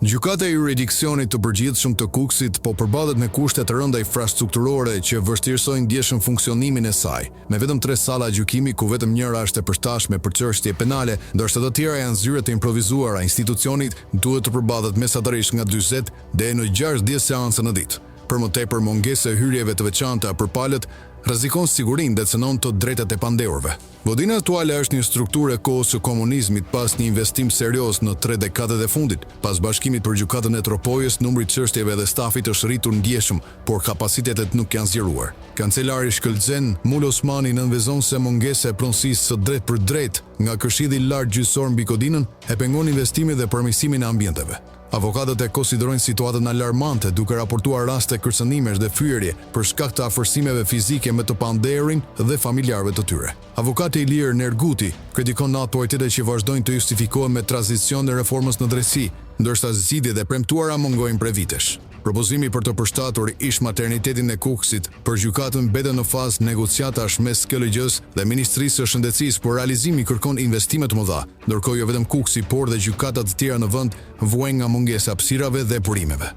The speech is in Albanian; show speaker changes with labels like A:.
A: Gjykata e jurisdiksionit të përgjithshëm të Kukësit po përballet me kushte të rënda infrastrukturore që vështirësojnë ndjeshëm funksionimin e saj, me vetëm 3 salla gjykimi ku vetëm njëra është e përshtatshme për çështje penale, ndërsa të tjera janë zyre të improvisuara. Institucionit duhet të përballet mesatarisht nga 40 deri në 60 seanca në ditë. Për më tepër, mungesa e hyrjeve të veçanta për palët rrezikon sigurinë dhe cënon të drejtat e pandehurve. Vodinë aktuale është një strukturë e kohës së komunizmit pas një investim serioz në 3 dekadet e fundit. Pas bashkimit për gjykatën e Tropojës, numri i çështjeve dhe stafit është rritur ndjeshëm, por kapacitetet nuk janë zgjeruar. Kancelari Shkëlxhen Mul Osmani nënvezon se mungesa e pronësisë së drejt për drejt nga Këshilli i Lartë Gjyqësor mbi Kodinën e pengon investimin dhe përmirësimin e ambienteve. Avokatët e konsiderojnë situatën alarmante duke raportuar raste kërcënimesh dhe fyerje për shkak të afërsimeve fizike me të pandehurin dhe familjarëve të tyre. Avokati Ilir Nerguti kritikon autoritetet që vazhdojnë të justifikohen me tranzicion dhe reformës në drejtësi, ndërsa zgjidhjet e premtuara mungojnë prej vitesh. Propozimi për të përshtatur ish maternitetin e Kukësit për gjykatën mbeten në fazë negociatash mes KLG-s dhe Ministrisë së Shëndetësisë, por realizimi kërkon investime të mëdha, ndërkohë jo vetëm Kukësi, por dhe gjykatat të tjera në vend vuajnë nga mungesa hapësirave dhe burimeve.